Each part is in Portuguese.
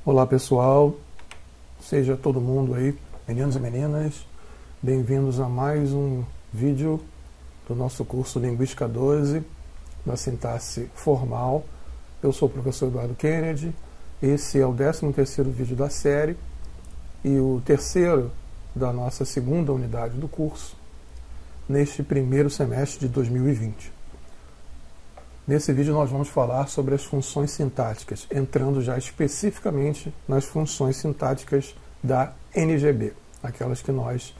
Olá pessoal, seja todo mundo aí, meninos e meninas, bem-vindos a mais um vídeo do nosso curso Linguística 12, da sintaxe formal. Eu sou o professor Eduardo Kennedy, esse é o 13º vídeo da série e o terceiro da nossa segunda unidade do curso, neste primeiro semestre de 2020. Nesse vídeo nós vamos falar sobre as funções sintáticas, entrando já especificamente nas funções sintáticas da NGB, aquelas que nós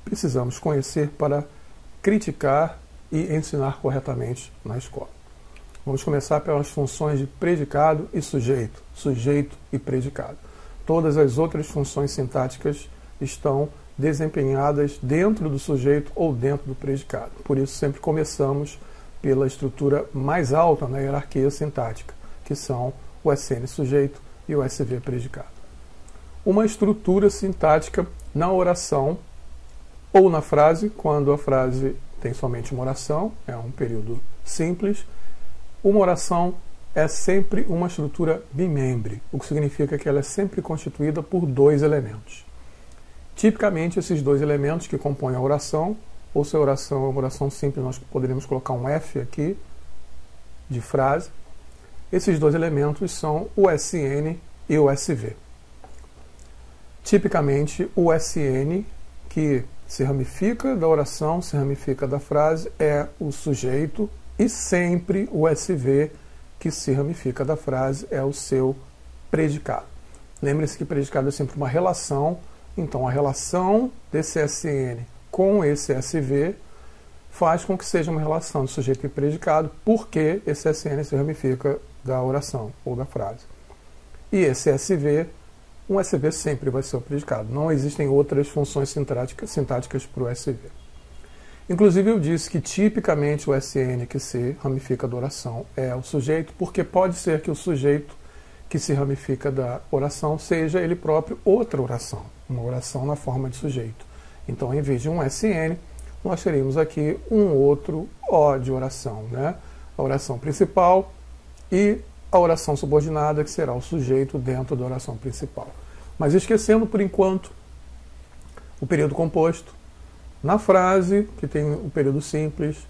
precisamos conhecer para criticar e ensinar corretamente na escola. Vamos começar pelas funções de predicado e sujeito, sujeito e predicado. Todas as outras funções sintáticas estão desempenhadas dentro do sujeito ou dentro do predicado. Por isso sempre começamos pela estrutura mais alta na hierarquia sintática, que são o SN sujeito e o SV predicado. Uma estrutura sintática na oração ou na frase, quando a frase tem somente uma oração, é um período simples. Uma oração é sempre uma estrutura bimembre, o que significa que ela é sempre constituída por dois elementos. Tipicamente, esses dois elementos que compõem a oração, ou se a oração é uma oração simples, nós poderíamos colocar um F aqui, de frase. Esses dois elementos são o SN e o SV. Tipicamente, o SN, que se ramifica da oração, se ramifica da frase, é o sujeito, e sempre o SV, que se ramifica da frase, é o seu predicado. Lembre-se que predicado é sempre uma relação, então a relação desse SN com esse SV faz com que seja uma relação de sujeito e predicado, porque esse SN se ramifica da oração ou da frase. E esse SV, um SV sempre vai ser o predicado. Não existem outras funções sintáticas para o SV. Inclusive eu disse que tipicamente o SN que se ramifica da oração é o sujeito, porque pode ser que o sujeito que se ramifica da oração seja ele próprio outra oração, uma oração na forma de sujeito. Então, em vez de um SN, nós teríamos aqui um outro O de oração, né? A oração principal e a oração subordinada, que será o sujeito dentro da oração principal. Mas esquecendo, por enquanto, o período composto, na frase, que tem o período simples,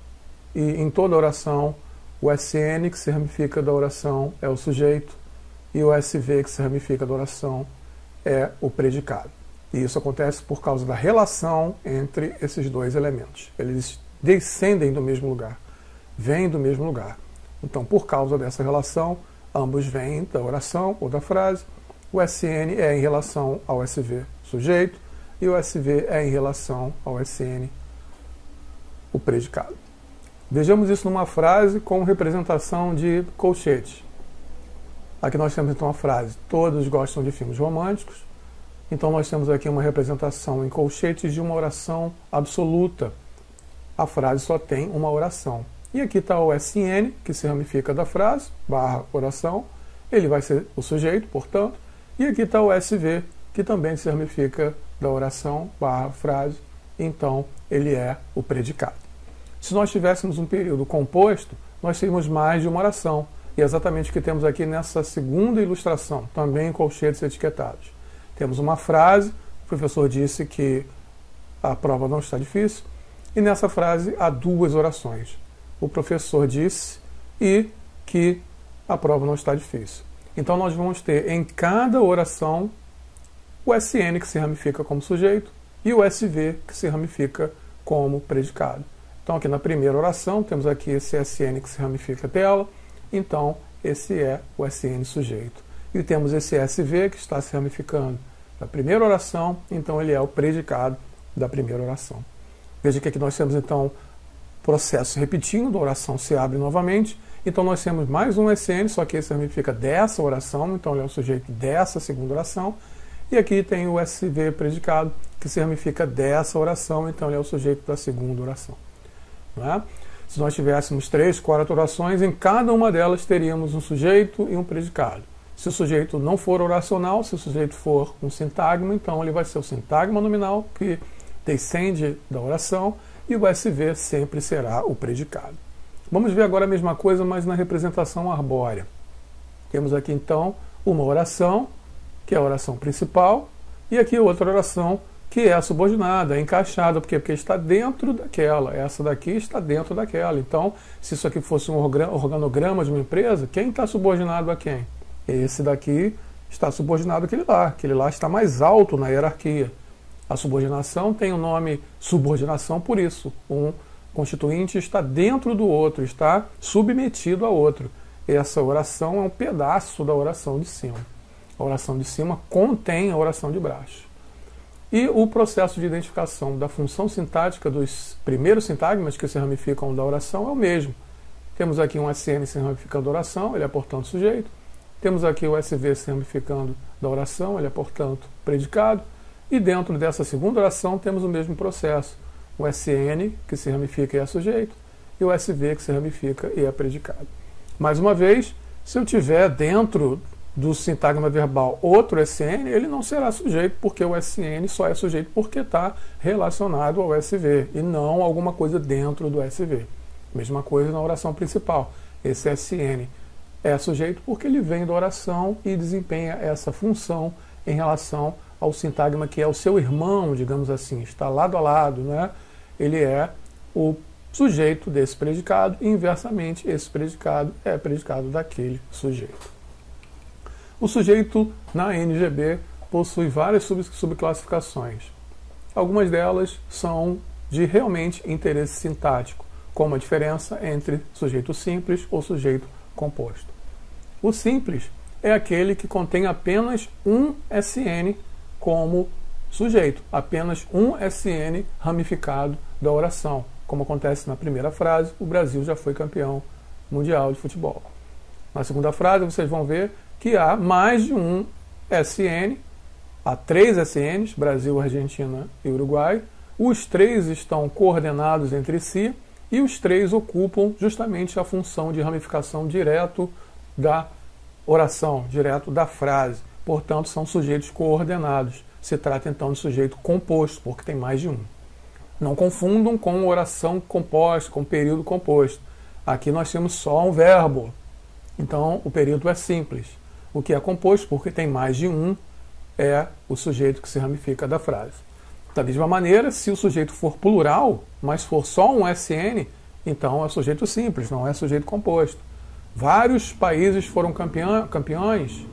e em toda a oração, o SN, que se ramifica da oração, é o sujeito, e o SV, que se ramifica da oração, é o predicado. E isso acontece por causa da relação entre esses dois elementos. Eles descendem do mesmo lugar, vêm do mesmo lugar. Então, por causa dessa relação, ambos vêm da oração ou da frase. O SN é em relação ao SV, sujeito, e o SV é em relação ao SN, o predicado. Vejamos isso numa frase com representação de colchete. Aqui nós temos então a frase: todos gostam de filmes românticos. Então nós temos aqui uma representação em colchetes de uma oração absoluta. A frase só tem uma oração. E aqui está o SN, que se ramifica da frase, barra oração. Ele vai ser o sujeito, portanto. E aqui está o SV, que também se ramifica da oração, barra frase. Então ele é o predicado. Se nós tivéssemos um período composto, nós teríamos mais de uma oração. E é exatamente o que temos aqui nessa segunda ilustração, também em colchetes etiquetados. Temos uma frase, o professor disse que a prova não está difícil, e nessa frase há duas orações. O professor disse e que a prova não está difícil. Então nós vamos ter em cada oração o SN que se ramifica como sujeito e o SV que se ramifica como predicado. Então aqui na primeira oração temos aqui esse SN que se ramifica dela, então esse é o SN sujeito. E temos esse SV que está se ramificando da primeira oração, então ele é o predicado da primeira oração. Veja que aqui nós temos então processo repetindo, a oração se abre novamente, então nós temos mais um SN, só que esse ramifica dessa oração, então ele é o sujeito dessa segunda oração, e aqui tem o SV predicado, que se ramifica dessa oração, então ele é o sujeito da segunda oração. Não é? Se nós tivéssemos 3, 4 orações, em cada uma delas teríamos um sujeito e um predicado. Se o sujeito não for oracional, se o sujeito for um sintagma, então ele vai ser o sintagma nominal, que descende da oração, e o SV sempre será o predicado. Vamos ver agora a mesma coisa, mas na representação arbórea. Temos aqui então uma oração que é a oração principal, e aqui outra oração, que é a subordinada, é encaixada. Por quê? Porque está dentro daquela. Essa daqui está dentro daquela. Então, se isso aqui fosse um organograma de uma empresa, quem está subordinado a quem? Esse daqui está subordinado àquele lá. Aquele lá está mais alto na hierarquia. A subordinação tem o nome subordinação por isso. Um constituinte está dentro do outro, está submetido a outro. Essa oração é um pedaço da oração de cima. A oração de cima contém a oração de baixo. E o processo de identificação da função sintática dos primeiros sintagmas que se ramificam da oração é o mesmo. Temos aqui um SN se ramificando da oração, ele é, portanto, sujeito. Temos aqui o SV se ramificando da oração, ele é, portanto, predicado. E dentro dessa segunda oração temos o mesmo processo. O SN, que se ramifica e é sujeito, e o SV, que se ramifica e é predicado. Mais uma vez, se eu tiver dentro do sintagma verbal outro SN, ele não será sujeito, porque o SN só é sujeito porque está relacionado ao SV, e não alguma coisa dentro do SV. Mesma coisa na oração principal. Esse SN é sujeito porque ele vem da oração e desempenha essa função em relação ao sintagma que é o seu irmão, digamos assim, está lado a lado, né? Ele é o sujeito desse predicado e, inversamente, esse predicado é predicado daquele sujeito. O sujeito na NGB possui várias subclassificações. Algumas delas são de realmente interesse sintático, como a diferença entre sujeito simples ou sujeito composto. O simples é aquele que contém apenas um SN como sujeito, apenas um SN ramificado da oração, como acontece na primeira frase, o Brasil já foi campeão mundial de futebol. Na segunda frase, vocês vão ver que há mais de um SN, há 3 SNs, Brasil, Argentina e Uruguai. Os 3 estão coordenados entre si e os 3 ocupam justamente a função de ramificação direto da oração, direto da frase. Portanto, são sujeitos coordenados. Se trata então de sujeito composto, porque tem mais de um. Não confundam com oração composta, com período composto. Aqui nós temos só um verbo. Então, o período é simples. O que é composto, porque tem mais de um, é o sujeito que se ramifica da frase. Da mesma maneira, se o sujeito for plural, mas for só um SN, então é sujeito simples, não é sujeito composto. Vários países foram campeões,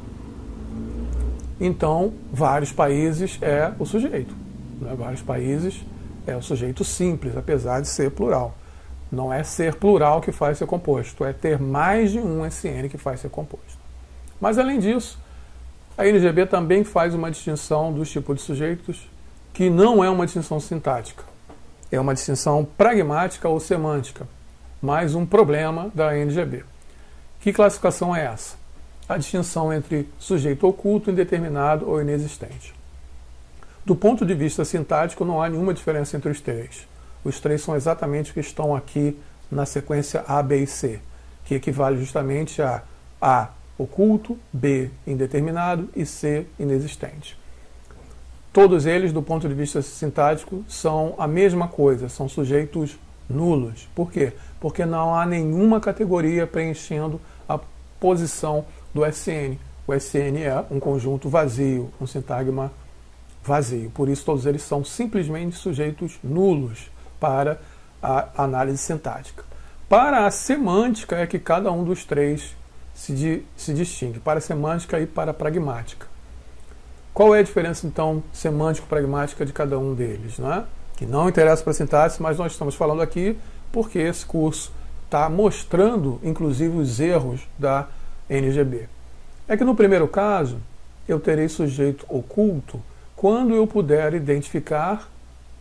então vários países é o sujeito. Né? Vários países é o sujeito simples, apesar de ser plural. Não é ser plural que faz ser composto, é ter mais de um SN que faz ser composto. Mas, além disso, a NGB também faz uma distinção dos tipos de sujeitos que não é uma distinção sintática. É uma distinção pragmática ou semântica. Mais um problema da NGB. Que classificação é essa? A distinção entre sujeito oculto, indeterminado ou inexistente. Do ponto de vista sintático, não há nenhuma diferença entre os 3. Os 3 são exatamente o que estão aqui na sequência A, B e C, que equivale justamente a A, oculto, B, indeterminado e C, inexistente. Todos eles, do ponto de vista sintático, são a mesma coisa, são sujeitos nulos. Por quê? Porque não há nenhuma categoria preenchendo a posição do SN. O SN é um conjunto vazio, um sintagma vazio. Por isso, todos eles são simplesmente sujeitos nulos para a análise sintática. Para a semântica é que cada um dos 3 se distingue, para a semântica e para a pragmática. Qual é a diferença, então, semântico-pragmática de cada um deles? Né? Que não interessa para a sintaxe, mas nós estamos falando aqui porque esse curso está mostrando, inclusive, os erros da NGB. É que no primeiro caso, eu terei sujeito oculto quando eu puder identificar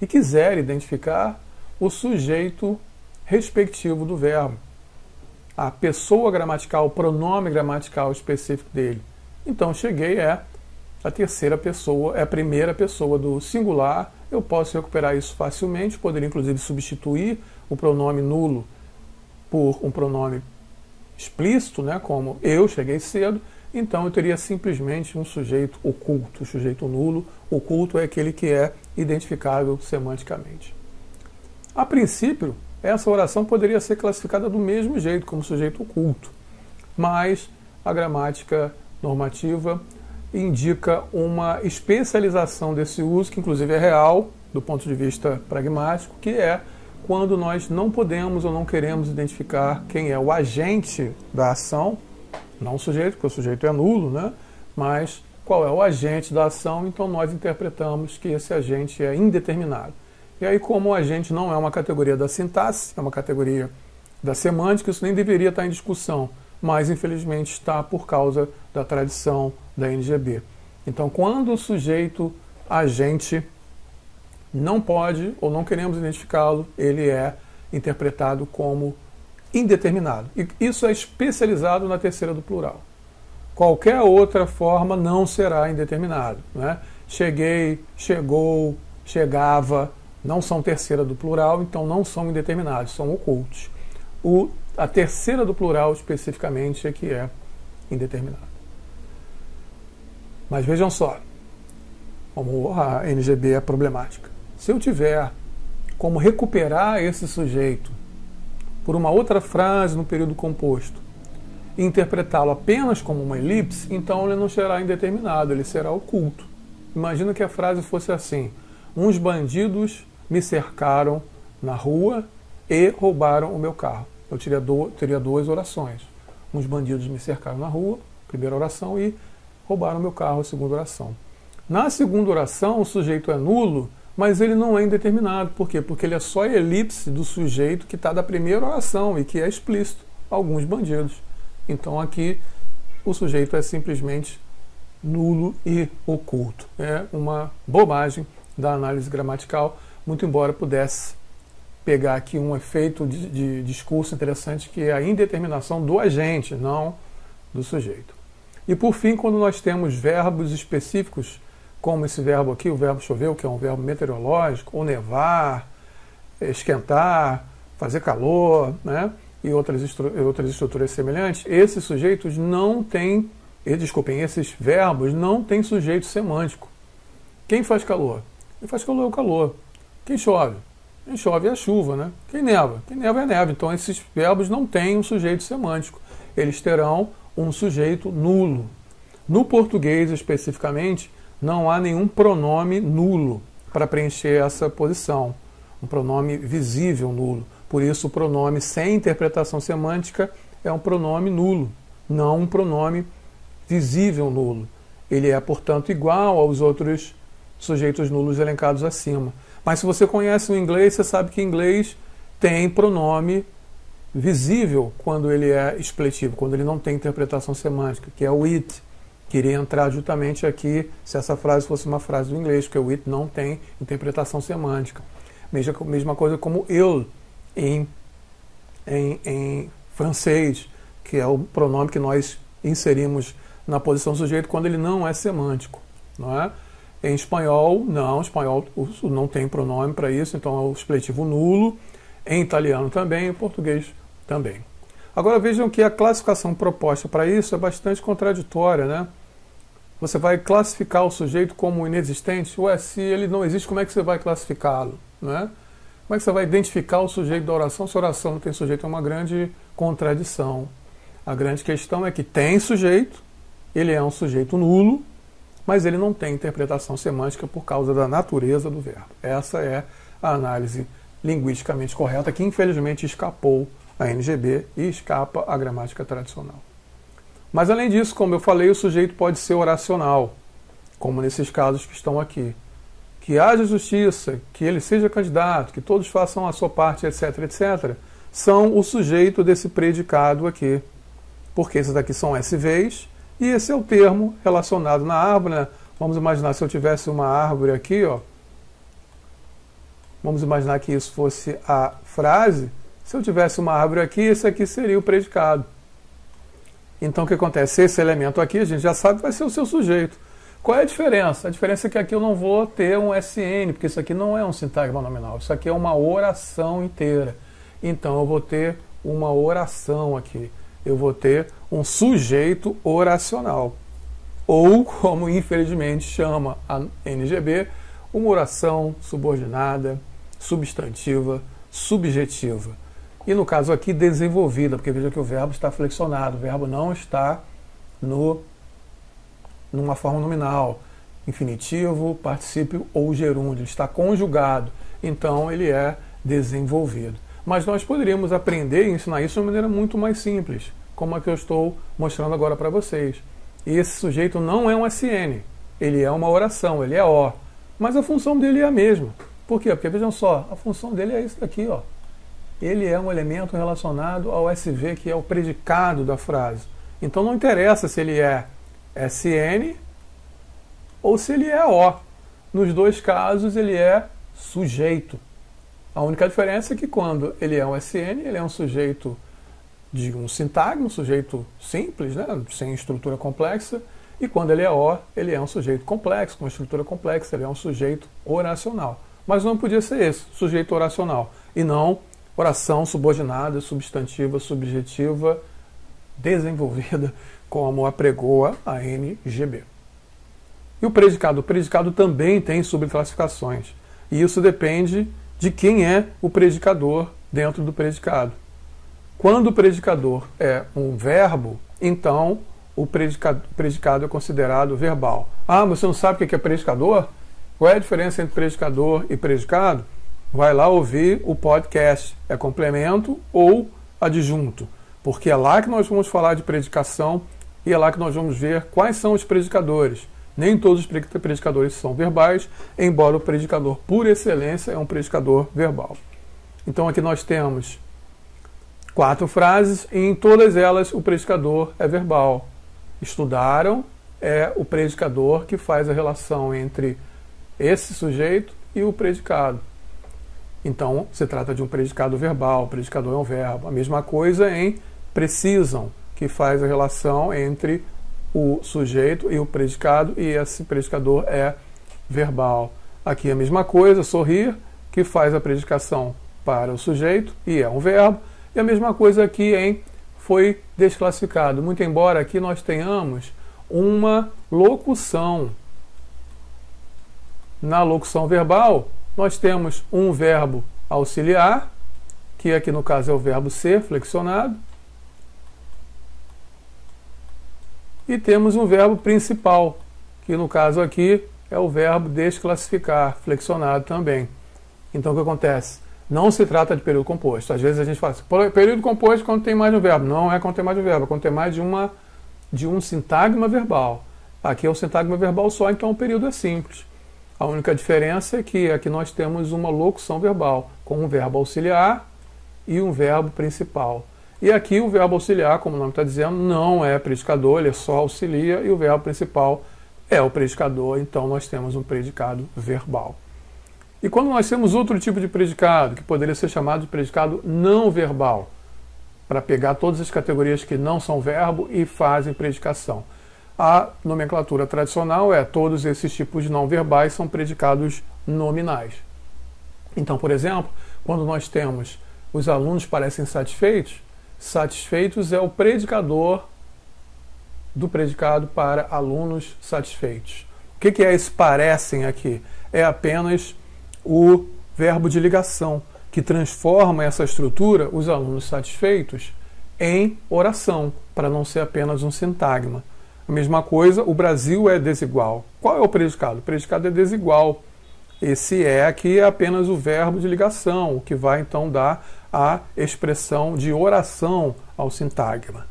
e quiser identificar o sujeito respectivo do verbo. A pessoa gramatical, o pronome gramatical específico dele. Então, cheguei a terceira pessoa, é a primeira pessoa do singular. Eu posso recuperar isso facilmente, poderia inclusive substituir o pronome nulo por um pronome explícito, né, como eu cheguei cedo. Então, eu teria simplesmente um sujeito oculto, o sujeito nulo. Oculto é aquele que é identificável semanticamente. A princípio, essa oração poderia ser classificada do mesmo jeito, como sujeito oculto. Mas a gramática normativa indica uma especialização desse uso, que inclusive é real, do ponto de vista pragmático, que é quando nós não podemos ou não queremos identificar quem é o agente da ação, não o sujeito, porque o sujeito é nulo, né? Mas qual é o agente da ação, então nós interpretamos que esse agente é indeterminado. E aí, como o agente não é uma categoria da sintaxe, é uma categoria da semântica, isso nem deveria estar em discussão, mas infelizmente está por causa da tradição da NGB. Então, quando o sujeito agente não pode ou não queremos identificá-lo, ele é interpretado como indeterminado. E isso é especializado na terceira do plural. Qualquer outra forma não será indeterminado, né? Cheguei, chegou, chegava, não são terceira do plural, então não são indeterminados, são ocultos. A terceira do plural, especificamente, é que é indeterminado. Mas vejam só, como a NGB é problemática. Se eu tiver como recuperar esse sujeito por uma outra frase no período composto e interpretá-lo apenas como uma elipse, então ele não será indeterminado, ele será oculto. Imagina que a frase fosse assim: uns bandidos me cercaram na rua e roubaram o meu carro. Eu teria duas orações. Uns bandidos me cercaram na rua, primeira oração, e roubaram o meu carro, segunda oração. Na segunda oração, o sujeito é nulo, mas ele não é indeterminado. Por quê? Porque ele é só a elipse do sujeito que está da primeira oração e que é explícito. Alguns bandidos. Então aqui o sujeito é simplesmente nulo e oculto. É uma bobagem da análise gramatical, muito embora pudesse pegar aqui um efeito de discurso interessante, que é a indeterminação do agente, não do sujeito. E por fim, quando nós temos verbos específicos, como esse verbo aqui, o verbo chover, que é um verbo meteorológico, ou nevar, esquentar, fazer calor, né? E outras estruturas semelhantes, esses sujeitos não têm, esses verbos não têm sujeito semântico. Quem faz calor? Quem faz calor é o calor. Quem chove? Quem chove é a chuva, né? Quem neva? Quem neva é a neve. Então esses verbos não têm um sujeito semântico. Eles terão um sujeito nulo. No português, especificamente, não há nenhum pronome nulo para preencher essa posição. Um pronome visível nulo. Por isso, o pronome sem interpretação semântica é um pronome nulo, não um pronome visível nulo. Ele é, portanto, igual aos outros sujeitos nulos elencados acima. Mas se você conhece o inglês, você sabe que em inglês tem pronome visível quando ele é expletivo, quando ele não tem interpretação semântica, que é o it, que iria entrar justamente aqui se essa frase fosse uma frase do inglês, porque o it não tem interpretação semântica. Mesma coisa como il, em francês, que é o pronome que nós inserimos na posição sujeito quando ele não é semântico, não é? Em espanhol, não, espanhol não tem pronome para isso, então é o expletivo nulo. Em italiano também, em português também. Agora vejam que a classificação proposta para isso é bastante contraditória, né? Você vai classificar o sujeito como inexistente? Ué, se ele não existe, como é que você vai classificá-lo, né? Como é que você vai identificar o sujeito da oração se a oração não tem sujeito? É uma grande contradição. A grande questão é que tem sujeito, ele é um sujeito nulo, mas ele não tem interpretação semântica por causa da natureza do verbo. Essa é a análise linguisticamente correta, que infelizmente escapou à NGB e escapa à gramática tradicional. Mas além disso, como eu falei, o sujeito pode ser oracional, como nesses casos que estão aqui. Que haja justiça, que ele seja candidato, que todos façam a sua parte, etc., etc., são o sujeito desse predicado aqui. Porque esses daqui são SVs, e esse é o termo relacionado na árvore, né? Vamos imaginar se eu tivesse uma árvore aqui, ó. Vamos imaginar que isso fosse a frase. Se eu tivesse uma árvore aqui, esse aqui seria o predicado. Então o que acontece? Esse elemento aqui, a gente já sabe que vai ser o seu sujeito. Qual é a diferença? A diferença é que aqui eu não vou ter um SN, porque isso aqui não é um sintagma nominal. Isso aqui é uma oração inteira. Então eu vou ter uma oração aqui. Eu vou ter um sujeito oracional. Ou, como infelizmente chama a NGB, uma oração subordinada, substantiva, subjetiva. E no caso aqui, desenvolvida, porque veja que o verbo está flexionado, o verbo não está no numa forma nominal, infinitivo, particípio ou gerúndio, ele está conjugado, então ele é desenvolvido. Mas nós poderíamos aprender e ensinar isso de uma maneira muito mais simples, como a que eu estou mostrando agora para vocês. E esse sujeito não é um SN, ele é uma oração, ele é O, mas a função dele é a mesma. Por quê? Porque vejam só, a função dele é isso daqui, ó. Ele é um elemento relacionado ao SV, que é o predicado da frase. Então não interessa se ele é SN ou se ele é O. Nos dois casos ele é sujeito. A única diferença é que quando ele é um SN, ele é um sujeito de um sintagma, um sujeito simples, né, sem estrutura complexa, e quando ele é O, ele é um sujeito complexo, com estrutura complexa, ele é um sujeito oracional. Mas não podia ser esse, sujeito oracional, e não oração subordinada, substantiva, subjetiva, desenvolvida, como apregoa a NGB. E o predicado? O predicado também tem subclassificações, e isso depende de quem é o predicador dentro do predicado. Quando o predicador é um verbo, então o predicado é considerado verbal. Ah, você não sabe o que é predicador? Qual é a diferença entre predicador e predicado? Vai lá ouvir o podcast. É complemento ou adjunto? Porque é lá que nós vamos falar de predicação e é lá que nós vamos ver quais são os predicadores. Nem todos os predicadores são verbais, embora o predicador por excelência é um predicador verbal. Então aqui nós temos 4 frases e em todas elas o predicador é verbal. Estudaram é o predicador que faz a relação entre esse sujeito e o predicado. Então se trata de um predicado verbal, o predicador é um verbo. A mesma coisa em precisam, que faz a relação entre o sujeito e o predicado, e esse predicador é verbal. Aqui a mesma coisa, sorrir, que faz a predicação para o sujeito e é um verbo. E a mesma coisa aqui em foi desclassificado, muito embora aqui nós tenhamos uma locução. Na locução verbal, nós temos um verbo auxiliar, que aqui no caso é o verbo ser, flexionado, e temos um verbo principal, que no caso aqui é o verbo desclassificar, flexionado também. Então o que acontece? Não se trata de período composto. Às vezes a gente fala assim, período composto quando tem mais de um verbo. Não é quando tem mais de um verbo, é quando tem mais de um sintagma verbal. Aqui é o sintagma verbal só, então o período é simples. A única diferença é que aqui nós temos uma locução verbal, com um verbo auxiliar e um verbo principal. E aqui o verbo auxiliar, como o nome está dizendo, não é predicador, ele só auxilia, e o verbo principal é o predicador, então nós temos um predicado verbal. E quando nós temos outro tipo de predicado, que poderia ser chamado de predicado não verbal, para pegar todas as categorias que não são verbo e fazem predicação. A nomenclatura tradicional é todos esses tipos de não verbais são predicados nominais. Então, por exemplo, quando nós temos os alunos parecem satisfeitos, satisfeitos é o predicador do predicado para alunos satisfeitos. O que é esse parecem aqui? É apenas o verbo de ligação, que transforma essa estrutura, os alunos satisfeitos, em oração, para não ser apenas um sintagma. A mesma coisa, o Brasil é desigual. Qual é o predicado? O predicado é desigual. Esse é aqui é apenas o verbo de ligação, o que vai então dar a expressão de oração ao sintagma.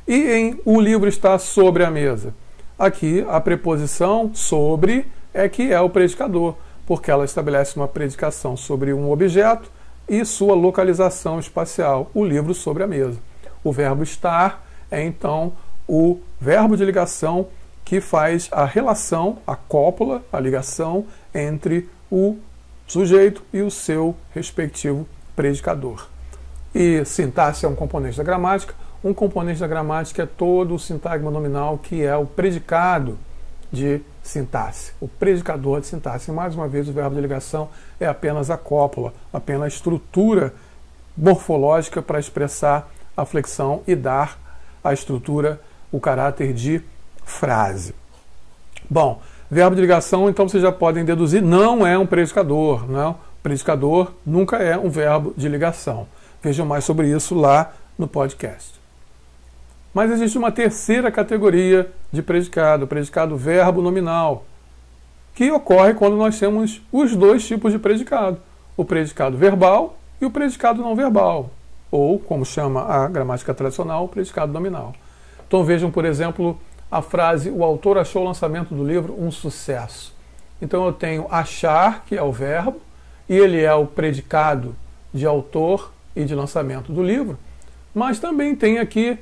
E em o livro está sobre a mesa. Aqui a preposição sobre é que é o predicador, porque ela estabelece uma predicação sobre um objeto e sua localização espacial, o livro sobre a mesa. O verbo estar é então o verbo de ligação que faz a relação, a cópula, a ligação entre o sujeito e o seu respectivo predicador. E sintaxe é um componente da gramática. Um componente da gramática é todo o sintagma nominal, que é o predicado de sintaxe, o predicador de sintaxe. Mais uma vez, o verbo de ligação é apenas a cópula, apenas a estrutura morfológica para expressar a flexão e dar a estrutura, o caráter de frase. Bom, verbo de ligação, então vocês já podem deduzir, não é um predicador. Não? Predicador nunca é um verbo de ligação. Vejam mais sobre isso lá no podcast. Mas existe uma terceira categoria de predicado, o predicado verbo nominal, que ocorre quando nós temos os dois tipos de predicado, o predicado verbal e o predicado não verbal, ou, como chama a gramática tradicional, o predicado nominal. Então vejam, por exemplo, a frase: o autor achou o lançamento do livro um sucesso. Então eu tenho achar, que é o verbo, e ele é o predicado de autor e de lançamento do livro, mas também tem aqui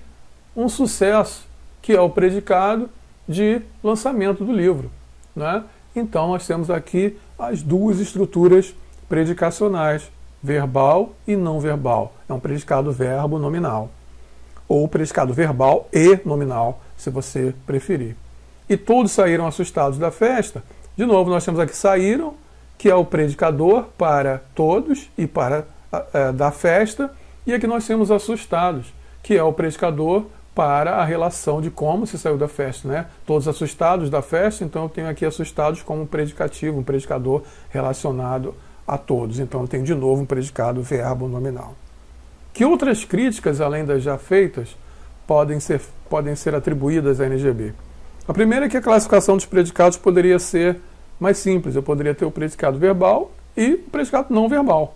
um sucesso, que é o predicado de lançamento do livro, né? Então nós temos aqui as duas estruturas predicacionais, verbal e não verbal. É um predicado verbo nominal, ou predicado verbal e nominal, se você preferir. E todos saíram assustados da festa. De novo, nós temos aqui saíram, que é o predicador para todos e para da festa, e aqui nós temos assustados, que é o predicador para a relação de como se saiu da festa, né? Todos assustados da festa, então eu tenho aqui assustados como um predicativo, um predicador relacionado a todos. Então eu tenho de novo um predicado verbo nominal. Que outras críticas, além das já feitas, podem ser atribuídas à NGB? A primeira é que a classificação dos predicados poderia ser mais simples. Eu poderia ter o predicado verbal e o predicado não verbal.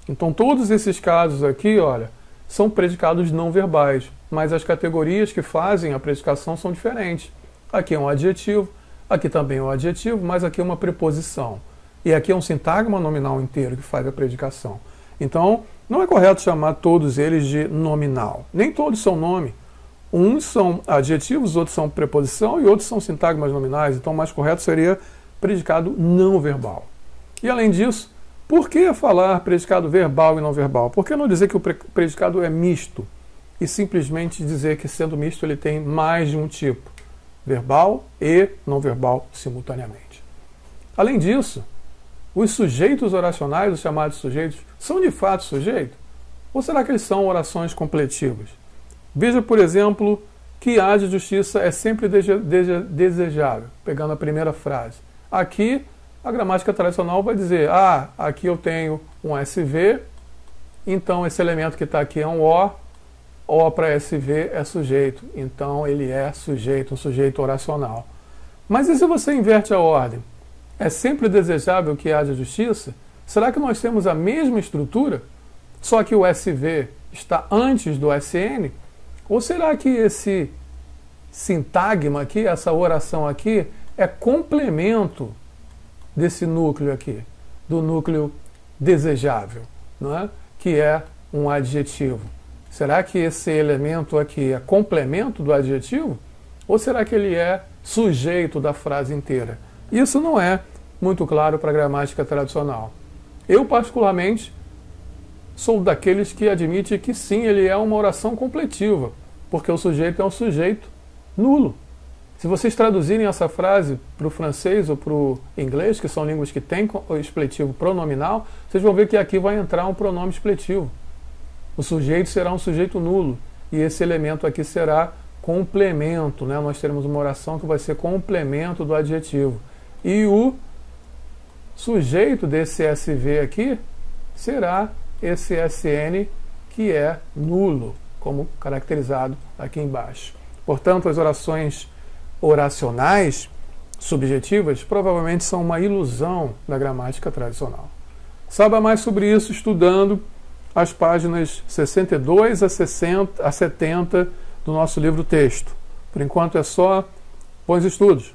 Então todos esses casos aqui, olha, são predicados não verbais, mas as categorias que fazem a predicação são diferentes. Aqui é um adjetivo, aqui também é um adjetivo, mas aqui é uma preposição. E aqui é um sintagma nominal inteiro que faz a predicação. Então, não é correto chamar todos eles de nominal. Nem todos são nome. Uns são adjetivos, outros são preposição e outros são sintagmas nominais. Então, o mais correto seria predicado não verbal. E além disso, por que falar predicado verbal e não verbal? Por que não dizer que o predicado é misto e simplesmente dizer que, sendo misto, ele tem mais de um tipo, verbal e não verbal simultaneamente? Além disso, os sujeitos oracionais, os chamados sujeitos, são de fato sujeitos? Ou será que eles são orações completivas? Veja, por exemplo, que a de justiça é sempre desejável, pegando a primeira frase. Aqui, a gramática tradicional vai dizer: aqui eu tenho um SV, então esse elemento que está aqui é um O para SV é sujeito, então ele é sujeito, um sujeito oracional. Mas e se você inverte a ordem? É sempre desejável que haja justiça? Será que nós temos a mesma estrutura, só que o SV está antes do SN? Ou será que esse sintagma aqui, essa oração aqui, é complemento desse núcleo aqui, do núcleo desejável, não é? Que é um adjetivo? Será que esse elemento aqui é complemento do adjetivo? Ou será que ele é sujeito da frase inteira? Isso não é muito claro para a gramática tradicional. Eu, particularmente, sou daqueles que admite que sim, ele é uma oração completiva, porque o sujeito é um sujeito nulo. Se vocês traduzirem essa frase para o francês ou para o inglês, que são línguas que têm o expletivo pronominal, vocês vão ver que aqui vai entrar um pronome expletivo. O sujeito será um sujeito nulo, e esse elemento aqui será complemento, né? Nós teremos uma oração que vai ser complemento do adjetivo. E o sujeito desse SV aqui será esse SN, que é nulo, como caracterizado aqui embaixo. Portanto, as orações oracionais subjetivas provavelmente são uma ilusão da gramática tradicional. Saiba mais sobre isso estudando as páginas 62 a 70 do nosso livro texto. Por enquanto é só. Bons estudos!